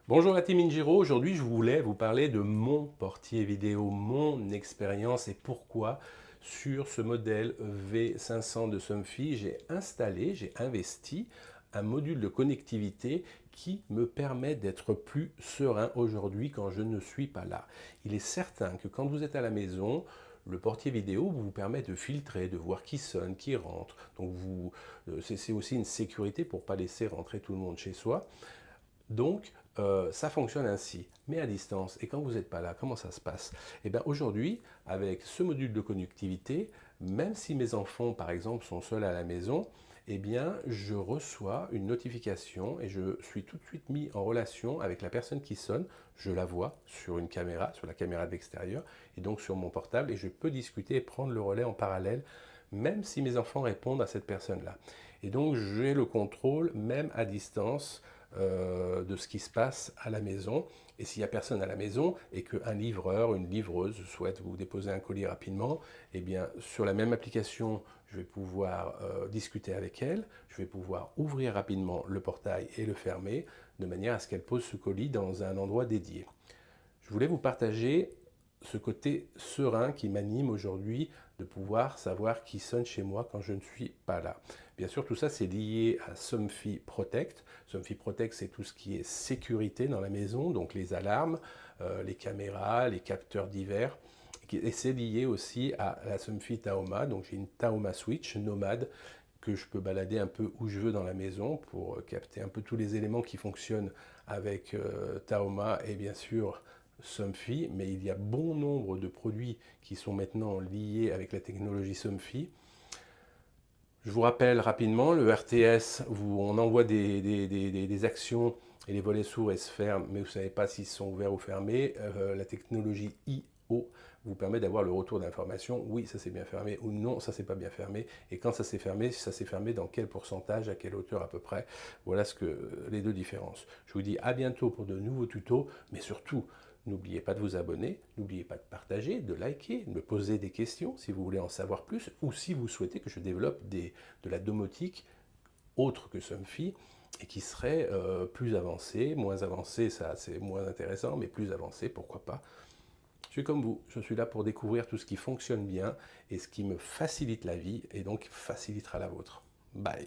Bonjour la team Injiro, aujourd'hui je voulais vous parler de mon portier vidéo, mon expérience et pourquoi sur ce modèle V500 de Somfy, j'ai investi un module de connectivité qui me permet d'être plus serein aujourd'hui quand je ne suis pas là. Il est certain que quand vous êtes à la maison, le portier vidéo vous permet de filtrer, de voir qui sonne, qui rentre. Donc c'est aussi une sécurité pour ne pas laisser rentrer tout le monde chez soi. Donc, ça fonctionne ainsi, mais à distance. Et quand vous n'êtes pas là, comment ça se passe? Eh bien, aujourd'hui, avec ce module de connectivité, même si mes enfants, par exemple, sont seuls à la maison, eh bien, je reçois une notification et je suis tout de suite mis en relation avec la personne qui sonne. Je la vois sur une caméra, sur la caméra de l'extérieur, et donc sur mon portable, et je peux discuter et prendre le relais en parallèle, même si mes enfants répondent à cette personne-là. Et donc, j'ai le contrôle, même à distance, de ce qui se passe à la maison. Et s'il n'y a personne à la maison et qu'un livreur, une livreuse souhaite vous déposer un colis rapidement, eh bien sur la même application, je vais pouvoir discuter avec elle, je vais pouvoir ouvrir rapidement le portail et le fermer de manière à ce qu'elle pose ce colis dans un endroit dédié. Je voulais vous partager ce côté serein qui m'anime aujourd'hui de pouvoir savoir qui sonne chez moi quand je ne suis pas là. Bien sûr, tout ça, c'est lié à Somfy Protect. Somfy Protect, c'est tout ce qui est sécurité dans la maison, donc les alarmes, les caméras, les capteurs divers. Et c'est lié aussi à la Somfy Taoma. Donc j'ai une Taoma Switch nomade que je peux balader un peu où je veux dans la maison pour capter un peu tous les éléments qui fonctionnent avec Taoma et bien sûr Somfy, mais il y a bon nombre de produits qui sont maintenant liés avec la technologie Somfy. Je vous rappelle rapidement, le RTS, on envoie des actions et les volets s'ouvrent et se ferment, mais vous ne savez pas s'ils sont ouverts ou fermés. La technologie I/O vous permet d'avoir le retour d'information. Oui, ça s'est bien fermé ou non, ça s'est pas bien fermé. Et quand ça s'est fermé dans quel pourcentage, à quelle hauteur à peu près. Voilà les deux différences. Je vous dis à bientôt pour de nouveaux tutos, mais surtout, n'oubliez pas de vous abonner, n'oubliez pas de partager, de liker, de me poser des questions si vous voulez en savoir plus ou si vous souhaitez que je développe de la domotique autre que Somfy et qui serait plus avancée, moins avancée, ça c'est moins intéressant, mais plus avancée, pourquoi pas. Je suis comme vous, je suis là pour découvrir tout ce qui fonctionne bien et ce qui me facilite la vie et donc facilitera la vôtre. Bye.